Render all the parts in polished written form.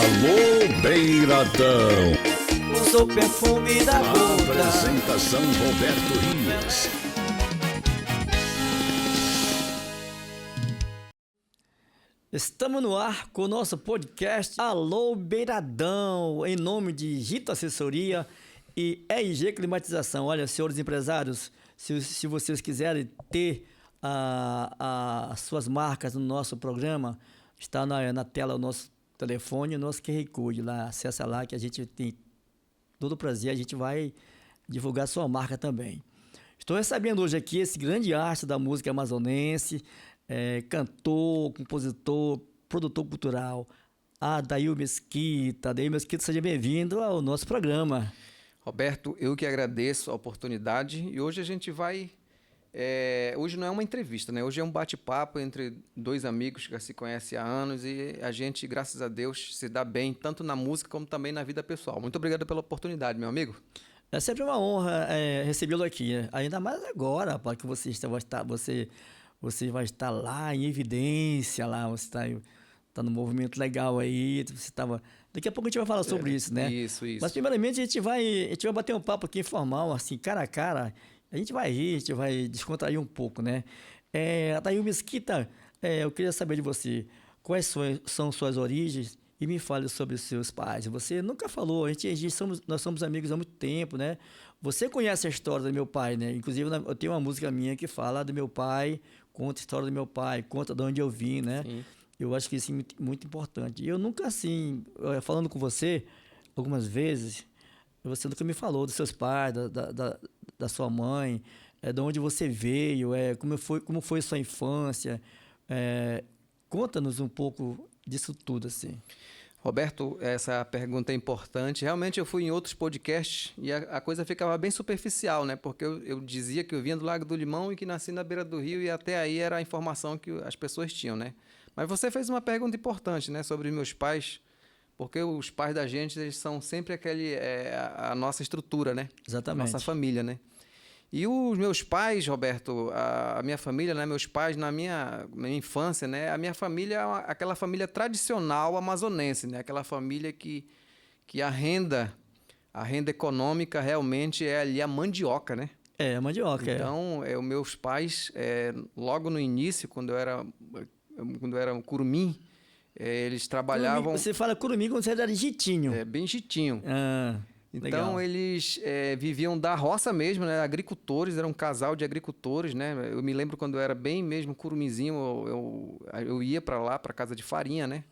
Alô, Beiradão. Usa o perfume da boca. Apresentação Roberto Rios. Estamos no ar com o nosso podcast Alô Beiradão, em nome de Gito Assessoria e RG Climatização. Olha, senhores empresários, se vocês quiserem ter as suas marcas no nosso programa, está na tela o nosso telefone, o nosso QR Code lá. Acessa lá que a gente tem todo o prazer, a gente vai divulgar sua marca também. Estou recebendo hoje aqui esse grande astro da música amazonense, cantor, compositor, produtor cultural, Adail Mesquita. Adail Mesquita, seja bem-vindo ao nosso programa. Roberto, eu que agradeço a oportunidade e hoje a gente vai... hoje não é uma entrevista, né? Hoje é um bate-papo entre dois amigos que já se conhecem há anos e a gente, graças a Deus, se dá bem, tanto na música como também na vida pessoal. Muito obrigado pela oportunidade, meu amigo. É sempre uma honra recebê-lo aqui, né? Ainda mais agora, porque você vai estar lá em evidência, lá você está no movimento legal aí, daqui a pouco a gente vai falar sobre isso, né? Isso. Mas primeiramente a gente vai bater um papo aqui informal, assim, cara a cara. A gente vai rir, a gente vai descontrair um pouco, né? Adail Mesquita, eu queria saber de você, quais são suas origens e me fale sobre os seus pais. Você nunca falou, nós somos amigos há muito tempo, né? Você conhece a história do meu pai, né? Inclusive, eu tenho uma música minha que fala do meu pai, conta a história do meu pai, conta de onde eu vim, né? Sim. Eu acho que isso é muito, muito importante. E eu nunca, assim, falando com você, algumas vezes, você nunca me falou dos seus pais, da sua mãe, de onde você veio, como foi sua infância. Conta-nos um pouco disso tudo, assim. Roberto, essa pergunta é importante. Realmente eu fui em outros podcasts e a coisa ficava bem superficial, né? Porque eu dizia que eu vinha do Lago do Limão e que nasci na beira do rio e até aí era a informação que as pessoas tinham, né? Mas você fez uma pergunta importante, né? Sobre meus pais, porque os pais da gente, eles são sempre a nossa estrutura, né? Exatamente. A nossa família, né? E os meus pais, Roberto, a minha família, né, meus pais, na minha infância, né, a minha família é aquela família tradicional amazonense, né, aquela família que a renda econômica realmente é ali a mandioca, né? A mandioca, Então, os meus pais, logo no início, quando eu era um curumim, eles trabalhavam... Você fala curumim quando você era jitinho. Bem jitinho. legal. Então, eles viviam da roça mesmo, né? Agricultores, era um casal de agricultores, né? Eu me lembro quando eu era bem mesmo curumizinho, eu ia para lá, para casa de farinha, né?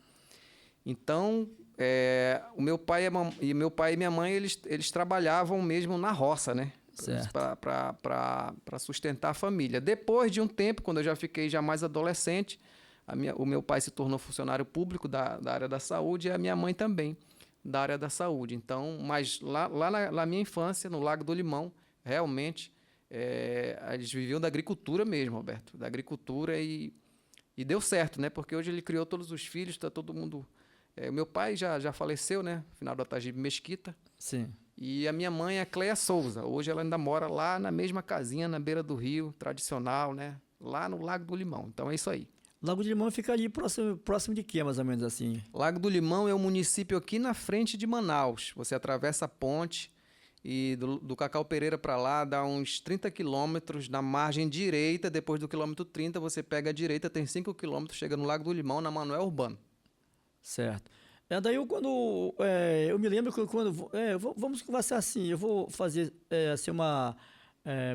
Então, o meu pai e minha mãe, eles trabalhavam mesmo na roça, né? Para sustentar a família. Depois de um tempo, quando eu já fiquei mais adolescente, o meu pai se tornou funcionário público da área da saúde e a minha mãe também, da área da saúde. Então, mas lá na minha infância, no Lago do Limão, realmente, eles viviam da agricultura mesmo, Roberto, da agricultura e deu certo, né? Porque hoje ele criou todos os filhos, tá todo mundo... meu pai já faleceu, né? Final do Atagibe Mesquita. Sim. E a minha mãe é a Cleia Souza. Hoje ela ainda mora lá na mesma casinha, na beira do rio, tradicional, né? Lá no Lago do Limão. Então é isso aí. Lago do Limão fica ali próximo de quê, mais ou menos assim? Lago do Limão é um município aqui na frente de Manaus. Você atravessa a ponte e do Cacau Pereira para lá dá uns 30 quilômetros na margem direita. Depois do quilômetro 30 você pega a direita, tem 5 quilômetros, chega no Lago do Limão, na Manoel Urbano. Certo. Daí eu me lembro que vamos conversar assim, eu vou fazer assim, uma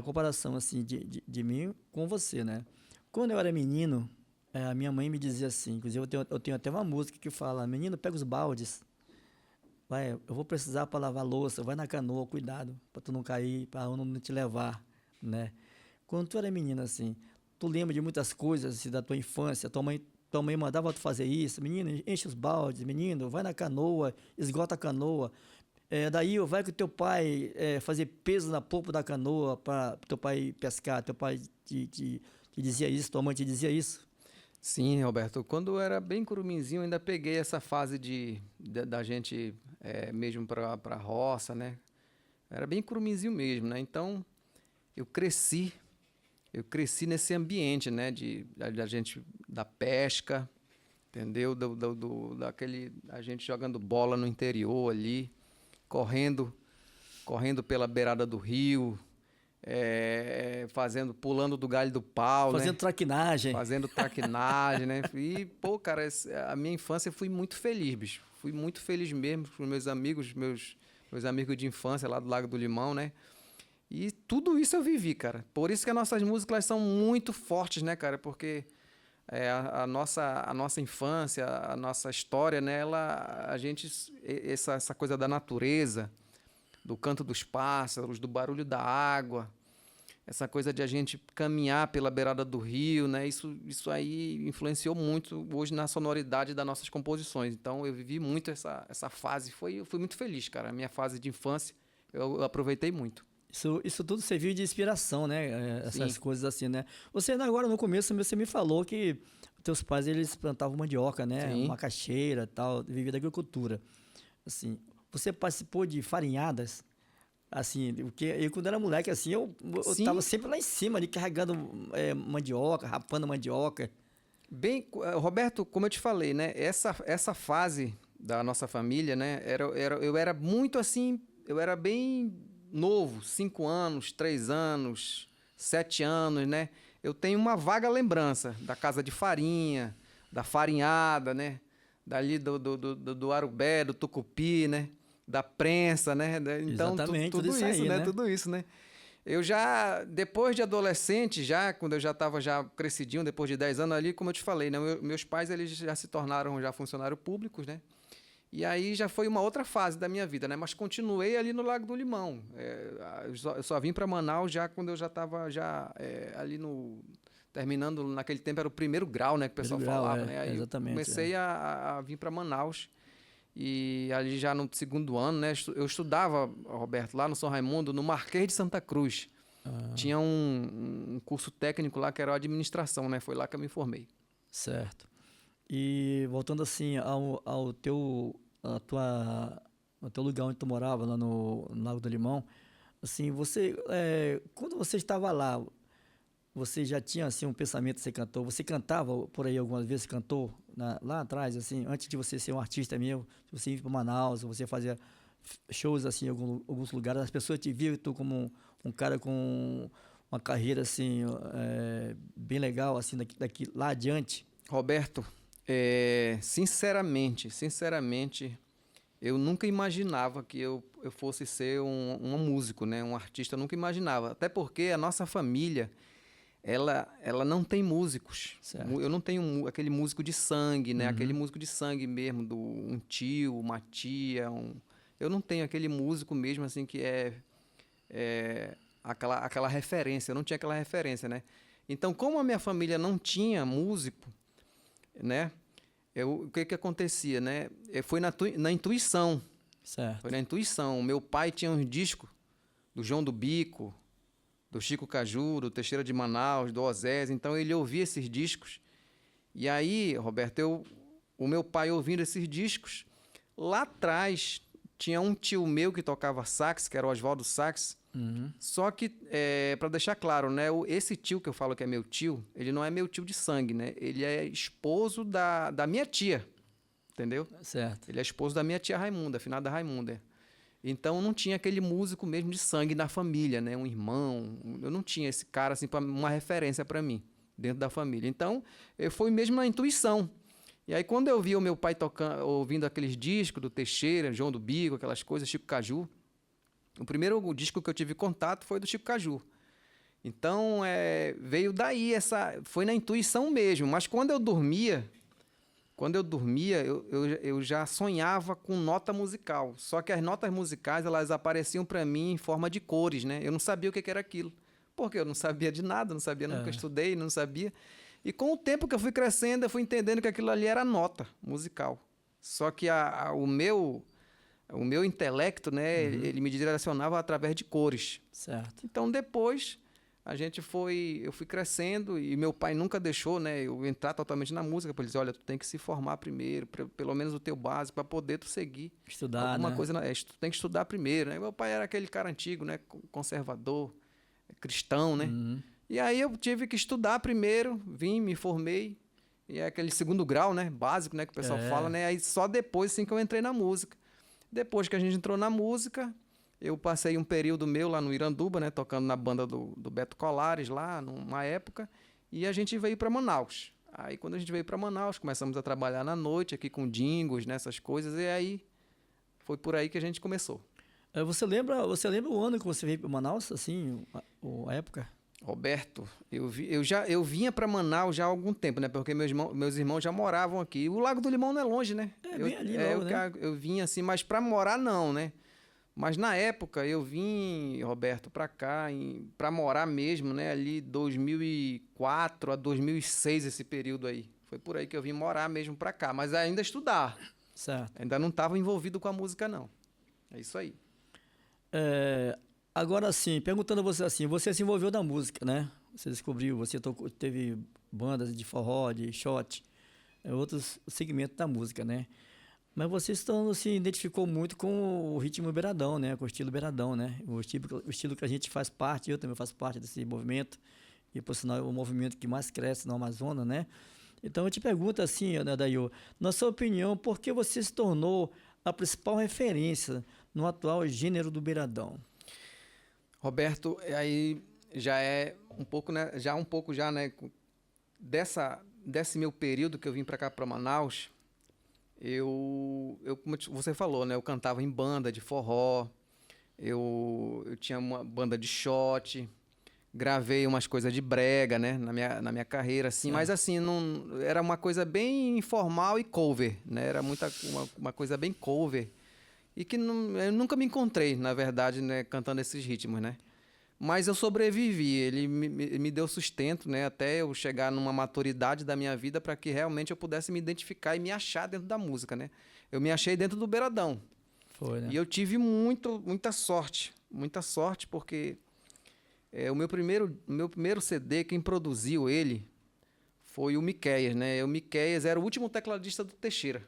comparação assim, de mim com você, né? Quando eu era menino... a minha mãe me dizia assim, inclusive eu tenho até uma música que fala: menino, pega os baldes, eu vou precisar para lavar louça, vai na canoa, cuidado, para tu não cair, para a onda não te levar, né? Quando tu era menino assim, tu lembra de muitas coisas assim, da tua infância, tua mãe mandava tu fazer isso, menino, enche os baldes, menino, vai na canoa, esgota a canoa, daí vai com teu pai fazer peso na polpa da canoa para teu pai pescar, teu pai te dizia isso, tua mãe te dizia isso? Sim, Roberto. Quando eu era bem curuminzinho, ainda peguei essa fase da gente mesmo para a roça, né? Era bem curuminzinho mesmo, né? Então, eu cresci nesse ambiente, né? Da gente, da pesca, entendeu? Daquele, a gente jogando bola no interior ali, correndo pela beirada do rio, pulando do galho do pau, Fazendo né? traquinagem. Fazendo traquinagem, né? E, pô, cara, a minha infância eu fui muito feliz, bicho. Fui muito feliz mesmo com meus amigos, meus amigos de infância lá do Lago do Limão, né? E tudo isso eu vivi, cara. Por isso que as nossas músicas elas são muito fortes, né, cara? Porque a nossa infância, a nossa história, né? Essa coisa da natureza, do canto dos pássaros, do barulho da água, essa coisa de a gente caminhar pela beirada do rio, né? Isso aí influenciou muito hoje na sonoridade das nossas composições. Então eu vivi muito essa fase, fui muito feliz, cara. A minha fase de infância eu aproveitei muito. Isso tudo serviu de inspiração, né? Essas Sim. coisas assim, né? Você agora no começo você me falou que teus pais eles plantavam mandioca, né? Sim. Macaxeira, tal, vivia da agricultura. Assim, você participou de farinhadas? Assim, porque eu quando era moleque assim, eu Sim. tava sempre lá em cima, ali carregando mandioca, rapando mandioca. Bem, Roberto, como eu te falei, né? Essa fase da nossa família, né? Eu era muito assim, eu era bem novo, 5 anos, 3 anos, 7 anos, né? Eu tenho uma vaga lembrança da casa de farinha, da farinhada, né? Dali do arubé, do tucupi, né? Da prensa, né? Então, Exatamente, tudo tudo isso isso, aí, né? né? Tudo isso, né? Eu já, depois de adolescente, quando eu já estava já crescidinho, depois de 10 anos ali, como eu te falei, né? Meus pais, eles já se tornaram já funcionários públicos, né? E aí já foi uma outra fase da minha vida, né? Mas continuei ali no Lago do Limão. Eu só vim para Manaus já quando eu já estava ali no... Terminando, naquele tempo era o primeiro grau, né? Que o pessoal Primeiro grau, falava, né? Aí eu exatamente. comecei a vir para Manaus. E ali já no segundo ano, né? Eu estudava, Roberto, lá no São Raimundo, no Marquês de Santa Cruz. Tinha um curso técnico lá que era administração, né? Foi lá que eu me formei. Certo. E voltando assim ao teu lugar onde tu morava, lá no Lago do Limão, assim, quando você estava lá, você já tinha assim um pensamento que você cantou? Você cantava por aí algumas vezes? Cantou lá atrás, assim, antes de você ser um artista mesmo, de você ir para Manaus, você fazia shows assim em alguns lugares, as pessoas te viam tu como um cara com uma carreira assim bem legal, assim, daqui lá adiante. Roberto, sinceramente, eu nunca imaginava que eu fosse ser um músico, né? Um artista, eu nunca imaginava. Até porque a nossa família, ela não tem músicos. Certo. Eu não tenho aquele músico de sangue, né? Aquele músico de sangue mesmo, um tio, uma tia. Eu não tenho aquele músico mesmo, assim, que aquela referência. Eu não tinha aquela referência, né? Então, como a minha família não tinha músico, né? O que acontecia, né? Foi na intuição. Certo. Foi na intuição. Meu pai tinha uns discos do João do Bico, do Chico Caju, do Teixeira de Manaus, do Ozés. Então ele ouvia esses discos. E aí, Roberto, o meu pai ouvindo esses discos, lá atrás tinha um tio meu que tocava sax, que era o Oswaldo Sax. Só que, para deixar claro, né, esse tio que eu falo que é meu tio, ele não é meu tio de sangue, né? Ele é esposo da minha tia, entendeu? Certo. Ele é esposo da minha tia Raimunda, afinada Raimunda. Então não tinha aquele músico mesmo de sangue na família, né? Um irmão. Eu não tinha esse cara assim uma referência para mim dentro da família. Então foi mesmo na intuição. E aí quando eu vi o meu pai ouvindo aqueles discos do Teixeira, João do Bico, aquelas coisas, Chico Caju, o primeiro disco que eu tive contato foi do Chico Caju. Então veio daí foi na intuição mesmo. Mas quando eu dormia eu já sonhava com nota musical. Só que as notas musicais, elas apareciam para mim em forma de cores, né? Eu não sabia o que era aquilo. Porque eu não sabia de nada, não sabia, nunca estudei, não sabia. E com o tempo que eu fui crescendo, eu fui entendendo que aquilo ali era nota musical. Só que o meu intelecto, né, ele me direcionava através de cores. Certo. Então, depois... eu fui crescendo e meu pai nunca deixou, né, eu entrar totalmente na música, porque ele dizia, olha, tu tem que se formar primeiro, pelo menos o teu básico, para poder tu seguir. Estudar, alguma né? coisa, tu tem que estudar primeiro, né? Meu pai era aquele cara antigo, né, conservador, cristão, né? E aí eu tive que estudar primeiro, me formei, e é aquele segundo grau, né? Básico, né? Que o pessoal fala, né? Aí só depois, assim, que eu entrei na música. Depois que a gente entrou na música, eu passei um período meu lá no Iranduba, né? Tocando na banda do Beto Colares, lá, numa época. E a gente veio para Manaus. Aí, quando a gente veio para Manaus, começamos a trabalhar na noite, aqui com dingos, nessas coisas. E aí, foi por aí que a gente começou. Você lembra o ano que você veio para Manaus, assim, a época? Roberto, eu vinha para Manaus já há algum tempo, né? Porque meus irmãos já moravam aqui. O Lago do Limão não é longe, né? Bem ali logo, né? Eu vinha assim, mas para morar não, né? Mas na época eu vim, Roberto, para cá, para morar mesmo, né? Ali 2004 a 2006, esse período aí. Foi por aí que eu vim morar mesmo para cá, mas ainda estudar. Certo. Ainda não estava envolvido com a música, não. É isso aí. Agora sim, perguntando a você assim, você se envolveu na música, né? Você descobriu, você teve bandas de forró, de shot, outros segmentos da música, né? Mas você se identificou muito com o ritmo beiradão, né? Com o estilo beiradão, né? O estilo que a gente faz parte, eu também faço parte desse movimento, e por sinal é o movimento que mais cresce no Amazonas, né? Então eu te pergunto assim, né, Dayo, na sua opinião, por que você se tornou a principal referência no atual gênero do beiradão? Roberto, aí já é um pouco, né? Né? Desse meu período que eu vim para cá, para Manaus, como você falou, né? Eu cantava em banda de forró, eu tinha uma banda de shot, gravei umas coisas de brega, né? Na minha carreira, assim, mas assim, não, era uma coisa bem informal e cover, né? Era uma coisa bem cover. E que eu nunca me encontrei, na verdade, né, cantando esses ritmos, né? Mas eu sobrevivi, ele me deu sustento, né, até eu chegar numa maturidade da minha vida para que realmente eu pudesse me identificar e me achar dentro da música, né? Eu me achei dentro do beiradão. Foi, né? E eu tive muita sorte porque o meu primeiro CD, quem produziu ele foi o Miquéias, né? O Miquéias era o último tecladista do Teixeira.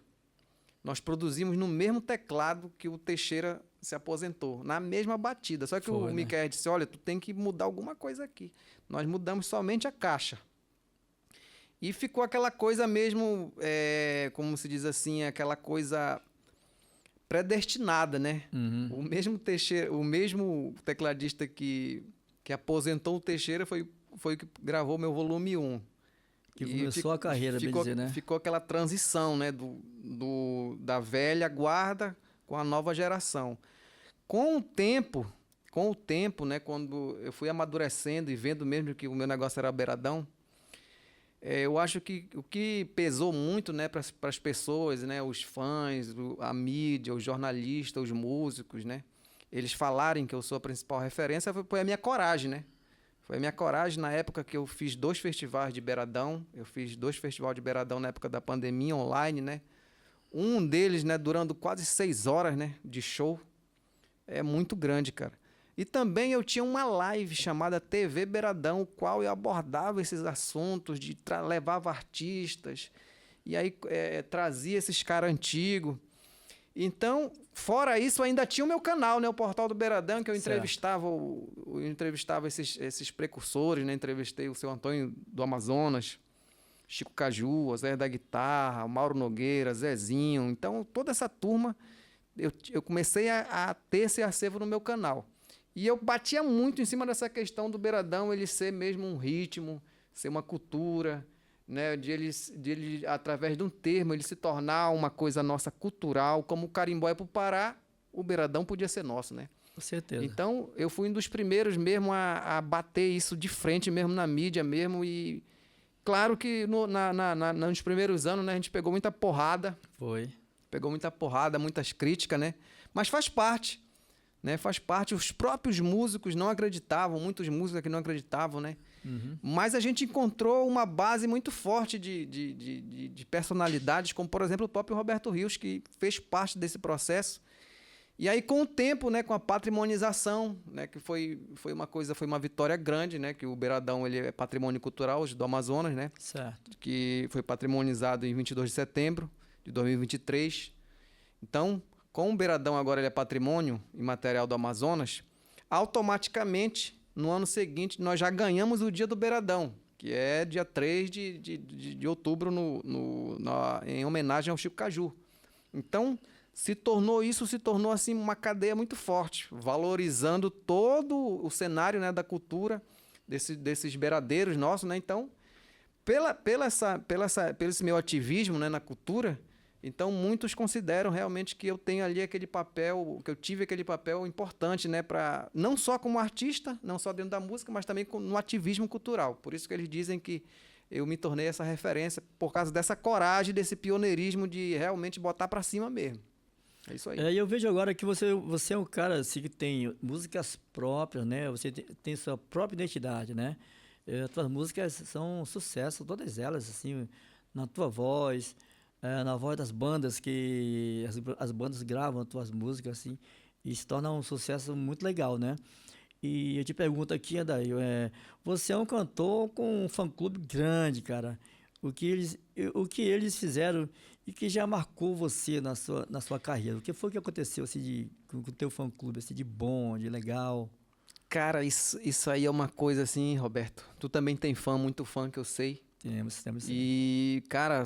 Nós produzimos no mesmo teclado que o Teixeira se aposentou, na mesma batida. Só que o Miquel disse, olha, tu tem que mudar alguma coisa aqui. Nós mudamos somente a caixa. E ficou aquela coisa mesmo, como se diz assim, aquela coisa predestinada, né? Uhum. O mesmo Teixeira, o mesmo tecladista que aposentou o Teixeira foi o que gravou meu volume 1. Que começou a carreira, bem dizer, né? Ficou aquela transição, né? Da velha guarda com a nova geração. Com o tempo, né? Quando eu fui amadurecendo e vendo mesmo que o meu negócio era beiradão, eu acho que o que pesou muito, né? Para as pessoas, né? Os fãs, a mídia, os jornalistas, os músicos, né? Eles falarem que eu sou a principal referência foi a minha coragem, né? Foi a minha coragem na época que eu fiz 2 festivais de beiradão. Eu fiz 2 festivais de beiradão na época da pandemia online, né? Um deles, né, durando quase 6 horas, né, de show. É muito grande, cara. E também eu tinha uma live chamada TV Beiradão, o qual eu abordava esses assuntos, levava artistas, e aí trazia esses caras antigos. Então, fora isso, ainda tinha o meu canal, né? O Portal do Beiradão, que eu entrevistava, esses precursores, né? Entrevistei o seu Antônio do Amazonas, Chico Caju, o Zé da Guitarra, o Mauro Nogueira, Zezinho. Então, toda essa turma, eu comecei a ter esse acervo no meu canal. E eu batia muito em cima dessa questão do Beiradão, ele ser mesmo um ritmo, ser uma cultura, né, de ele, através de um termo, ele se tornar uma coisa nossa cultural, como o carimbó é para o Pará, o beiradão podia ser nosso, né? Com certeza. Então, eu fui um dos primeiros mesmo a bater isso de frente mesmo na mídia mesmo e claro que nos primeiros anos, né, a gente pegou muita porrada. Pegou muita porrada, muitas críticas, né? Mas faz parte, né? Faz parte. Os próprios músicos não acreditavam, muitos músicos aqui não acreditavam, né? Uhum. Mas a gente encontrou uma base muito forte de personalidades, como, por exemplo, o próprio Roberto Rios, que fez parte desse processo. E aí, com o tempo, né, com a patrimonização, né, que foi uma vitória grande, né, que o Beiradão ele é patrimônio cultural do Amazonas, né? Certo. Que foi patrimonializado em 22 de setembro de 2023. Então, com o Beiradão agora ele é patrimônio imaterial do Amazonas, automaticamente, no ano seguinte, nós já ganhamos o Dia do Beiradão, que é dia 3 de outubro em homenagem ao Chico Caju. Então, se tornou assim uma cadeia muito forte, valorizando todo o cenário, né, da cultura desses beiradeiros nossos, né? Então, pelo esse meu ativismo, né, na cultura, então muitos consideram realmente que eu tenho ali aquele papel, que eu tive aquele papel importante, né, para não só como artista, não só dentro da música, mas também no ativismo cultural. Por isso que eles dizem que eu me tornei essa referência por causa dessa coragem, desse pioneirismo de realmente botar para cima mesmo. É isso aí. E eu vejo agora que você é um cara assim, que tem músicas próprias, né? Você tem sua própria identidade, né? As tuas músicas são um sucesso, todas elas, assim, na tua voz, na voz das bandas, que as bandas gravam as tuas músicas, assim, e se torna um sucesso muito legal, né? E eu te pergunto aqui, Adair, você é um cantor com um fã-clube grande, cara. O que eles fizeram e que já marcou você na sua carreira? O que foi que aconteceu assim, com o teu fã-clube, assim, de bom, de legal? Cara, isso aí é uma coisa assim, Roberto. Tu também tem muito fã que eu sei. Temos sim. E, cara,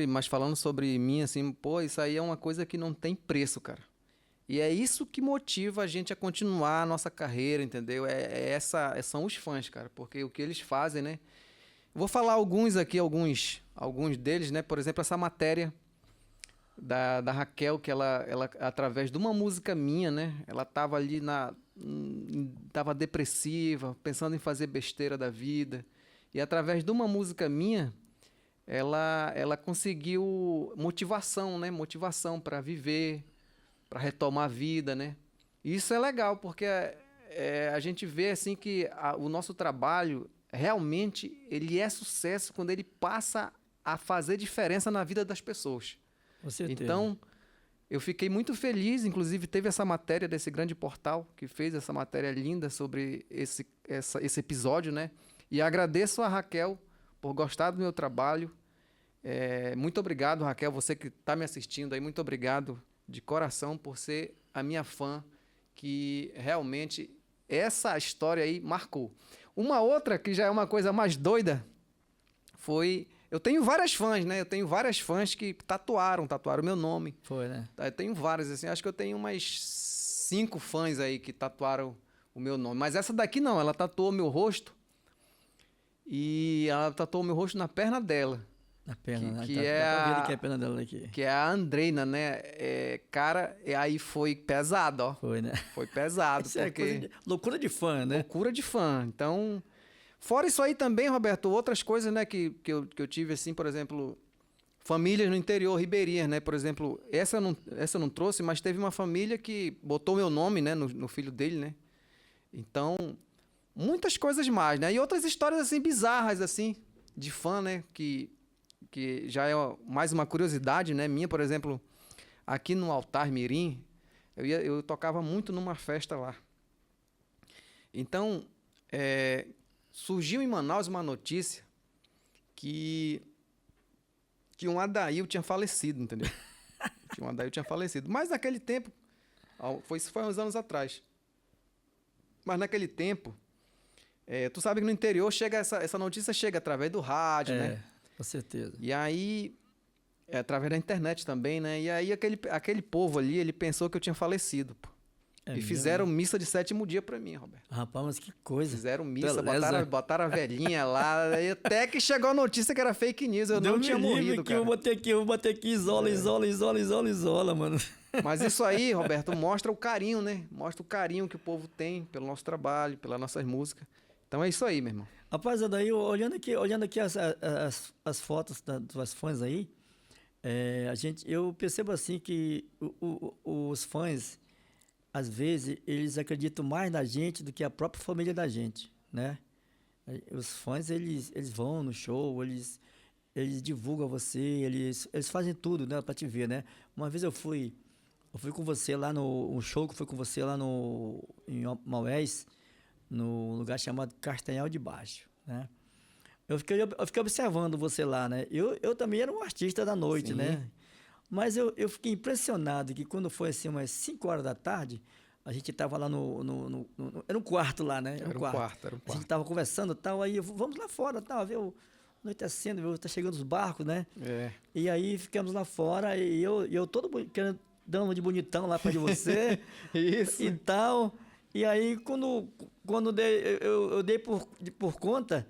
mas falando sobre mim, assim, pô, isso aí é uma coisa que não tem preço, cara. E é isso que motiva a gente a continuar a nossa carreira, entendeu? São os fãs, cara, porque o que eles fazem, né? Vou falar alguns aqui, alguns deles, né? Por exemplo, essa matéria da Raquel, que ela, através de uma música minha, né? Ela tava ali tava depressiva, pensando em fazer besteira da vida. E através de uma música minha, ela conseguiu motivação, né? Motivação para viver, para retomar a vida, né? E isso é legal, porque a gente vê assim que o nosso trabalho realmente ele é sucesso quando ele passa a fazer diferença na vida das pessoas. Com certeza. Então, eu fiquei muito feliz, inclusive teve essa matéria desse grande portal que fez essa matéria linda sobre esse episódio, né? E agradeço a Raquel por gostar do meu trabalho. Muito obrigado, Raquel, você que está me assistindo aí, muito obrigado de coração por ser a minha fã, que realmente essa história aí marcou. Uma outra que já é uma coisa mais doida foi... Eu tenho várias fãs, né? Eu tenho várias fãs que tatuaram meu nome. Foi, né? Eu tenho várias, assim, acho que eu tenho umas 5 fãs aí que tatuaram o meu nome. Mas essa daqui não, ela tatuou meu rosto e ela tatuou meu rosto na perna dela. Na perna, né? Que Dá pra ver aqui a perna dela aqui. Que é a Andreina, né? Cara, aí foi pesado, ó. Foi, né? Foi pesado, Isso porque... loucura de fã, né? Loucura de fã. Então, fora isso aí também, Roberto, outras coisas, né, que eu tive, assim, por exemplo, famílias no interior, ribeirinhas, né? Por exemplo, essa eu não trouxe, mas teve uma família que botou meu nome, né, no filho dele, né? Então, muitas coisas mais, né? E outras histórias, assim, bizarras, assim, de fã, né? Que já é mais uma curiosidade, né? Minha, por exemplo, aqui no Altar Mirim, eu tocava muito numa festa lá. Então, surgiu em Manaus uma notícia que um Adail tinha falecido, entendeu? Um Adail tinha falecido. Mas naquele tempo, isso foi uns anos atrás. Mas naquele tempo, tu sabe que no interior essa notícia chega através do rádio, né? Com certeza. E aí, através da internet também, né? E aí aquele povo ali, ele pensou que eu tinha falecido, pô. E fizeram missa de 7º dia pra mim, Roberto. Rapaz, mas que coisa. Fizeram missa, Beleza. botaram a velhinha lá, e até que chegou a notícia que era fake news, eu não tinha morrido, cara. Eu vou bater aqui, isola, mano. Mas isso aí, Roberto, mostra o carinho, né? Mostra o carinho que o povo tem pelo nosso trabalho, pelas nossas músicas. Então é isso aí, meu irmão. Rapaz, daí olhando aqui as fotos das tuas fãs aí, eu percebo assim que os fãs, às vezes, eles acreditam mais na gente do que a própria família da gente, né? Os fãs, eles vão no show, eles divulgam você, eles fazem tudo, né, pra te ver, né? Uma vez eu fui com você lá um show que foi com você lá em Maués, no lugar chamado Castanhal de Baixo, né? Eu fiquei observando você lá, né? Eu também era um artista da noite, Sim. né? Mas eu fiquei impressionado que quando foi assim umas 5 horas da tarde, a gente tava lá era um quarto lá, né? Era um quarto. A gente tava conversando e tal, aí vamos lá fora, tal, ver o anoitecendo, ver, tá chegando os barcos, né? É. E aí ficamos lá fora e eu todo querendo dar uma de bonitão lá perto de você Isso. e tal. E aí quando eu dei por conta,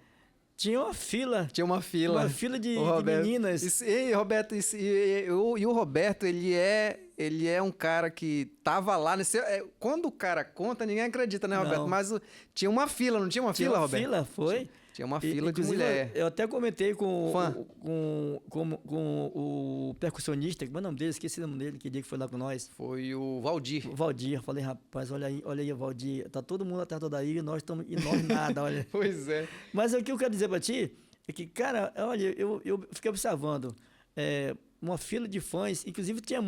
tinha uma fila. Tinha uma fila. Uma fila de Roberto, meninas. Roberto, e o Roberto, ele é um cara que tava lá nesse. Quando o cara conta, ninguém acredita, né, Roberto? Não. Mas tinha uma fila, não tinha uma Tinha fila, uma Roberto? fila, foi. Tinha uma fila de Inclusive, mulher. Eu até comentei Fã. com o percussionista, como é o nome dele? Esqueci o nome dele, que dia que foi lá com nós. Foi o Valdir. O Valdir. Falei, rapaz, olha aí, Valdir. Tá todo mundo atrás da ilha e nós estamos. E nós nada, olha. Pois é. Mas o que eu quero dizer pra ti é que, cara, olha, eu fiquei observando. Uma fila de fãs, inclusive tinha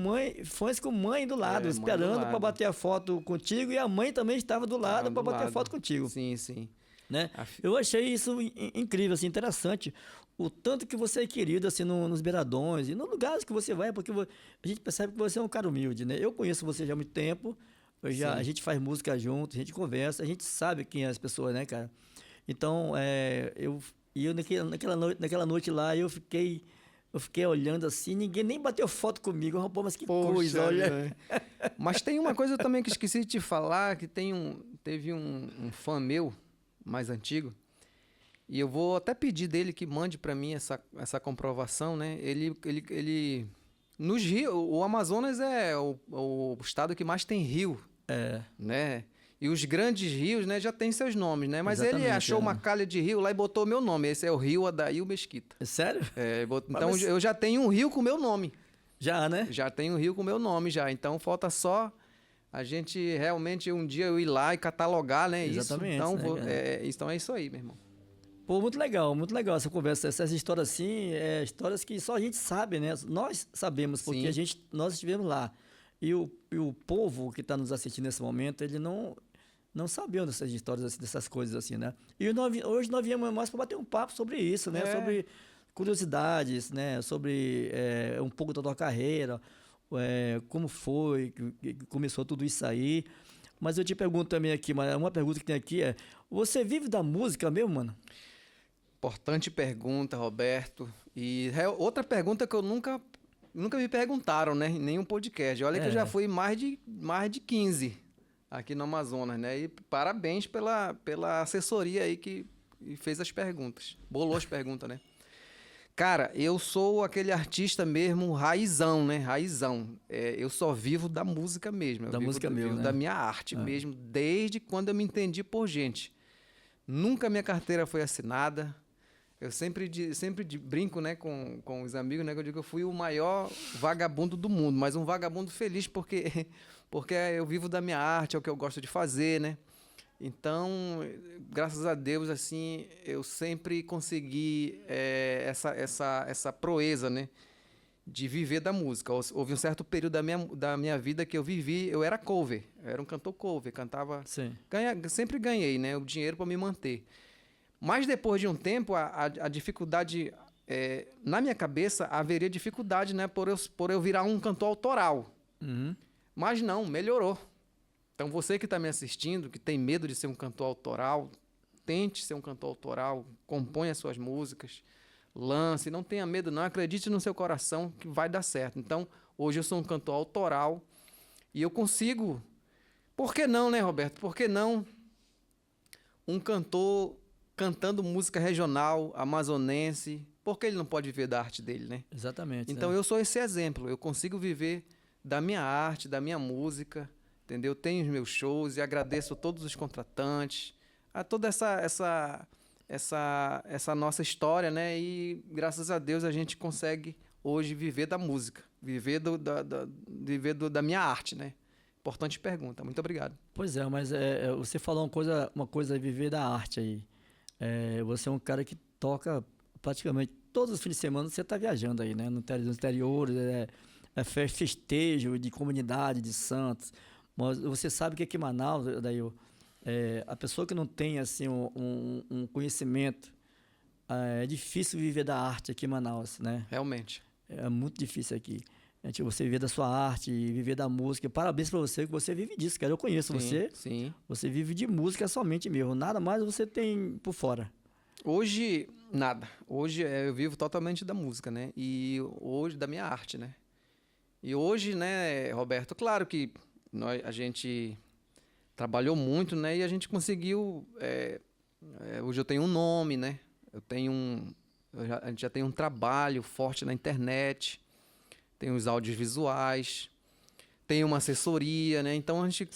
fãs com mãe do lado, Mãe esperando do lado. para bater a foto contigo, e a mãe também estava do lado para bater a foto contigo. Sim, sim. Né? Eu achei isso incrível, assim, interessante. O tanto que você é querido assim, nos beiradões e nos lugares que você vai, porque a gente percebe que você é um cara humilde, né? Eu conheço você já há muito tempo, a gente faz música junto, a gente conversa, a gente sabe quem é as pessoas, né, cara? Então, eu naquela noite lá, eu fiquei olhando assim, ninguém nem bateu foto comigo. Pô, mas que coisa, olha. Mas tem uma coisa também que esqueci de te falar, que teve um fã meu, mais antigo, e eu vou até pedir dele que mande para mim essa comprovação, né? Ele nos rios, o Amazonas é o estado que mais tem rio, né? E os grandes rios, né, já tem seus nomes, né? Mas ele achou uma calha de rio lá e botou meu nome. Esse é o Rio Adail Mesquita. É sério? Então eu já tenho um rio com meu nome. Já, né? Já tenho um rio com meu nome já. Então falta só a gente realmente um dia eu ir lá e catalogar, né? Exatamente. Isso, então é isso aí, meu irmão. Pô, muito legal essa conversa. Essas histórias assim, histórias que só a gente sabe, né? Nós sabemos, porque nós estivemos lá. E o povo que está nos assistindo nesse momento, ele não sabia dessas histórias, assim, dessas coisas assim, né? E hoje nós viemos mais para bater um papo sobre isso, né? Sobre curiosidades, né? Sobre um pouco da tua carreira, como foi que começou tudo isso aí. Mas eu te pergunto também aqui, uma pergunta que tem aqui você vive da música mesmo, mano? Importante pergunta, Roberto. E outra pergunta que eu nunca me perguntaram, né? Em nenhum podcast. Olha que eu já fui mais de 15 aqui no Amazonas, né? E parabéns pela assessoria aí que fez as perguntas. Bolou as perguntas, né? Cara, eu sou aquele artista mesmo raizão, né? Raizão. Eu só vivo da música mesmo. Vivo né? da minha arte mesmo, desde quando eu me entendi por gente. Nunca minha carteira foi assinada. Eu sempre brinco, né, com os amigos, né, que eu digo que eu fui o maior vagabundo do mundo, mas um vagabundo feliz porque eu vivo da minha arte, é o que eu gosto de fazer, né? Então, graças a Deus, assim, eu sempre consegui essa proeza, né, de viver da música. Houve um certo período da minha vida que eu era cover, eu era um cantor cover, cantava, sempre ganhei, né, o dinheiro para me manter. Mas depois de um tempo, a dificuldade, na minha cabeça, haveria dificuldade, né, por eu virar um cantor autoral. Uhum. Mas não, melhorou. Então você que está me assistindo, que tem medo de ser um cantor autoral, tente ser um cantor autoral, componha as suas músicas, lance, não tenha medo não, acredite no seu coração que vai dar certo. Então, hoje eu sou um cantor autoral e eu consigo... Por que não, né, Roberto? Por que não um cantor cantando música regional, amazonense? Por que ele não pode viver da arte dele, né? Exatamente. Então eu sou esse exemplo, eu consigo viver da minha arte, da minha música, entendeu? Tenho os meus shows e agradeço a todos os contratantes, a toda essa nossa história, né? E graças a Deus a gente consegue hoje viver da música, viver da minha arte, né? Importante pergunta, muito obrigado. Pois mas você falou uma coisa viver da arte aí. Você é um cara que toca praticamente todos os fins de semana, você está viajando aí, né? No interior, festejo de comunidade de santos. Mas você sabe que aqui em Manaus, a pessoa que não tem assim, um conhecimento, é difícil viver da arte aqui em Manaus, né? Realmente. É muito difícil aqui. Você viver da sua arte, viver da música. Parabéns pra você, que você vive disso, cara. Eu conheço você. Sim. Você vive de música somente mesmo. Nada mais você tem por fora. Hoje, nada. Hoje eu vivo totalmente da música, né? E hoje da minha arte, né? E hoje, né, Roberto, claro que a gente trabalhou muito, né? E a gente conseguiu... hoje eu tenho um nome, né? A gente já tem um trabalho forte na internet, tem os audiovisuais, tem uma assessoria, né? Então a gente,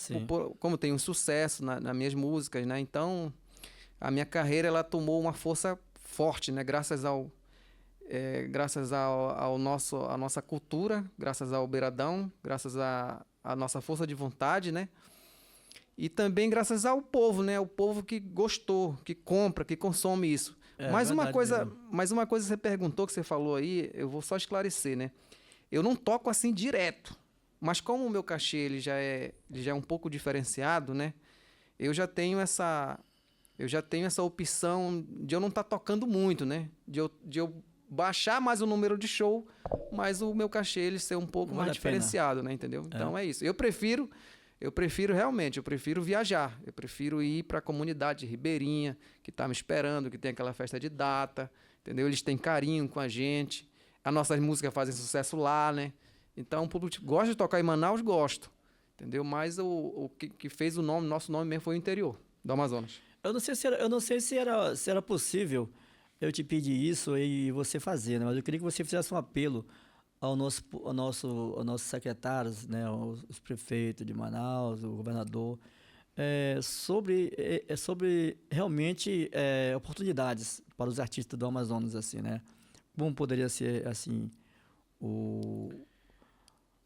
como tem um sucesso nas minhas músicas, né? Então a minha carreira ela tomou uma força forte, né? Graças ao a nossa cultura, graças ao Beiradão, graças à nossa força de vontade, né? E também graças ao povo, né? O povo que gostou, que compra, que consome isso. Mas uma coisa que você perguntou, que você falou aí, eu vou só esclarecer, né? Eu não toco assim direto, mas como o meu cachê ele já é um pouco diferenciado, né? Eu já tenho essa opção de eu não estar tocando muito, né? De eu baixar mais o número de show, mas o meu cachê ele ser um pouco mais diferenciado, né? Entendeu? Então é isso. Eu prefiro viajar. Eu prefiro ir para a comunidade ribeirinha, que está me esperando, que tem aquela festa de data, entendeu? Eles têm carinho com a gente. As nossas músicas fazem sucesso lá, né? Então, o público gosta de tocar em Manaus, gosto, entendeu? Mas o que fez nosso nome mesmo foi o interior do Amazonas. Eu não sei se era possível eu te pedir isso e você fazer, né? Mas eu queria que você fizesse um apelo aos nossos secretários, né? Os prefeitos de Manaus, o governador, sobre realmente oportunidades para os artistas do Amazonas, assim, né? Como poderia ser, assim,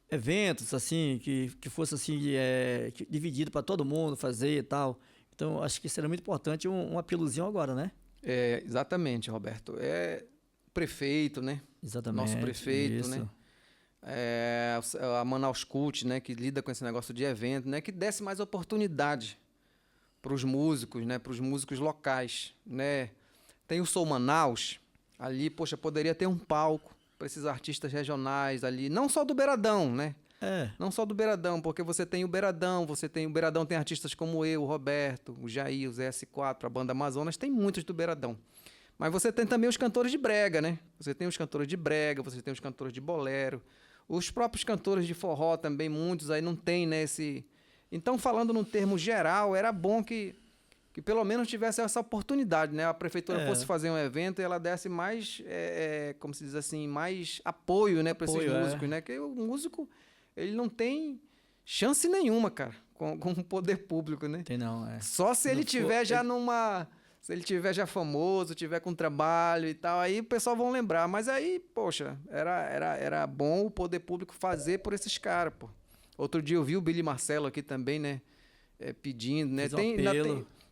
eventos, assim, que fosse, assim, dividido para todo mundo fazer e tal. Então, acho que seria muito importante um apelozinho agora, né? Exatamente, Roberto. Prefeito, né? Exatamente. Nosso prefeito, isso. né? A Manaus Cult, né? Que lida com esse negócio de evento, né? Que desse mais oportunidade para os músicos, né? Para os músicos locais, né? Tem o Sou Manaus, ali, poxa, poderia ter um palco para esses artistas regionais ali, não só do Beiradão, né? Não só do Beiradão, porque você tem o Beiradão, o Beiradão tem artistas como eu, o Roberto, o Jair, o ZS4, a banda Amazonas, tem muitos do Beiradão. Mas você tem também os cantores de brega, né? Você tem os cantores de brega, você tem os cantores de bolero, os próprios cantores de forró também, muitos aí não tem, né, Então, falando no termo geral, era bom que pelo menos tivesse essa oportunidade, né? A prefeitura fosse fazer um evento e ela desse mais, como se diz assim, mais apoio, né, para esses músicos, né? Que o músico, ele não tem chance nenhuma, cara, com o poder público, né? Tem não, Só se ele tiver já se ele tiver já famoso, tiver com trabalho e tal, aí o pessoal vão lembrar. Mas aí, poxa, era bom o poder público fazer por esses caras, pô. Outro dia eu vi o Billy Marcelo aqui também, né? Pedindo, né?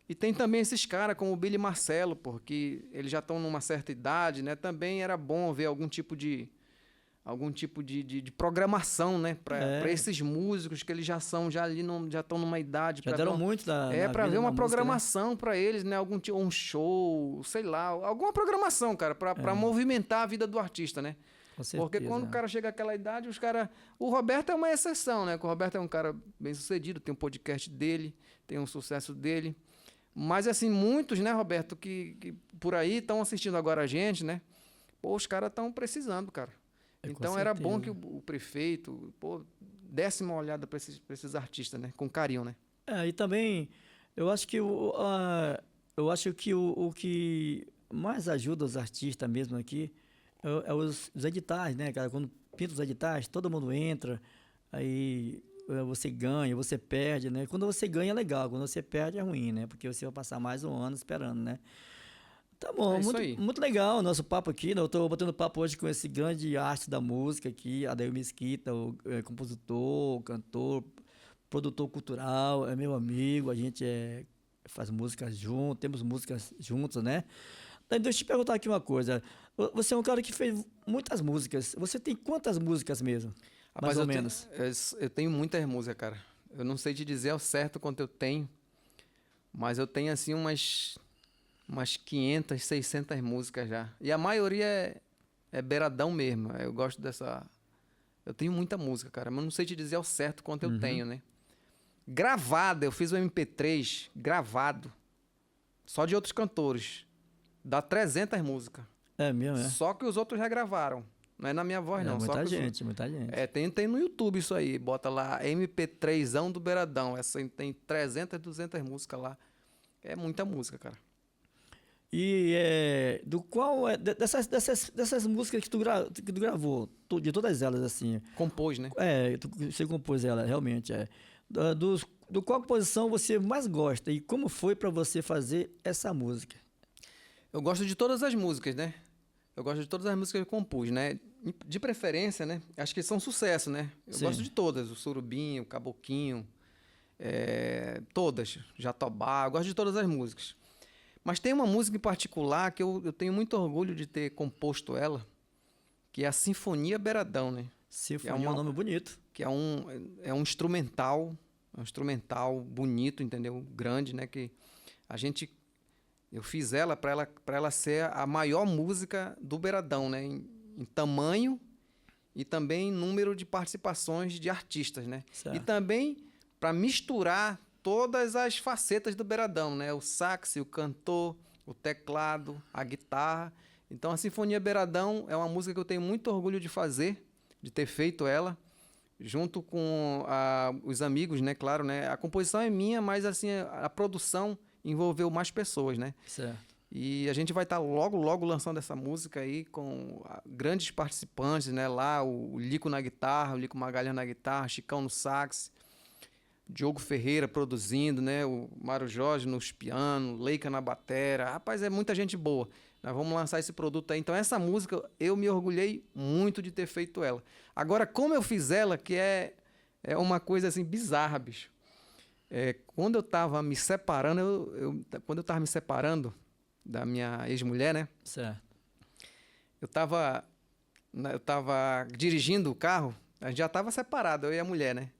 E tem também esses caras como o Billy Marcelo, porque eles já estão numa certa idade, né? Também era bom ver algum tipo de programação, né? Para esses músicos que eles já estão numa idade. Já deram muito para ver uma programação, né? Para eles, né? Um show, sei lá, alguma programação, cara, para movimentar a vida do artista, né? Com certeza, porque quando o cara chega àquela idade, o Roberto é uma exceção, né? O Roberto é um cara bem sucedido, tem um podcast dele, tem um sucesso dele. Mas, assim, muitos, né, Roberto, que por aí estão assistindo agora a gente, né? Pô, os caras estão precisando, cara. Então, era bom que o prefeito, desse uma olhada para esses artistas, né? Com carinho, né? E também, eu acho que o que mais ajuda os artistas mesmo aqui é os editais, né, cara? Quando pinta os editais, todo mundo entra, aí você ganha, você perde, né? Quando você ganha é legal, quando você perde é ruim, né? Porque você vai passar mais um ano esperando, né? Tá bom, muito legal o nosso papo aqui, né? Eu tô batendo papo hoje com esse grande arte da música aqui, Adair Mesquita, o compositor, cantor, produtor cultural, é meu amigo, a gente faz músicas juntos, temos músicas juntos, né? Então, deixa eu te perguntar aqui uma coisa. Você é um cara que fez muitas músicas. Você tem quantas músicas mesmo? Mais ou menos. Eu tenho muitas músicas, cara. Eu não sei te dizer ao certo quanto eu tenho, mas eu tenho, assim, umas 500, 600 músicas já. E a maioria é beiradão mesmo. Eu gosto Eu tenho muita música, cara, mas não sei te dizer ao certo quanto eu tenho, né? Gravada, eu fiz o MP3 gravado, só de outros cantores. Dá 300 músicas. É mesmo, é? Só que os outros regravaram. Não é na minha voz, não. Só Muita que gente, muita gente. tem no YouTube isso aí. Bota lá MP3zão do Beiradão. Essa aí tem 300, 200 músicas lá. É muita música, cara. E dessas músicas que tu gravou, de todas elas, assim, Compôs, né? você compôs ela, realmente, do qual composição você mais gosta e como foi pra você fazer essa música? Eu gosto de todas as músicas, né? Eu gosto de todas as músicas que eu compus, né? De preferência, né? Acho que são sucesso, né? Eu Sim. gosto de todas. O Surubinho, o Caboquinho, todas. Jatobá, eu gosto de todas as músicas. Mas tem uma música em particular que eu tenho muito orgulho de ter composto ela, que é a Sinfonia Beiradão, né? Sinfonia é um nome bonito. Que é um instrumental bonito, entendeu? Grande, né? Que eu fiz ela para ela ser a maior música do Beiradão, né? Em tamanho e também em número de participações de artistas, né? Certo. E também para misturar todas as facetas do Beiradão, né? O sax, o cantor, o teclado, a guitarra. Então a Sinfonia Beiradão é uma música que eu tenho muito orgulho de fazer, de ter feito ela, junto com os amigos, né? Claro, né? A composição é minha, mas assim a produção envolveu mais pessoas, né? Certo. E a gente vai estar logo, logo lançando essa música aí com grandes participantes, né? Lá o Lico na guitarra, o Lico Magalhães na guitarra, Chicão no sax, Diogo Ferreira produzindo, né? O Mário Jorge nos pianos, Leica na batera. Rapaz, é muita gente boa. Nós vamos lançar esse produto aí. Então essa música eu me orgulhei muito de ter feito ela. Agora, como eu fiz ela, que é uma coisa assim bizarra, bicho. Quando eu tava me separando, quando eu tava me separando da minha ex-mulher, né? Certo. Eu tava dirigindo o carro, a gente já tava separado, eu e a mulher, né?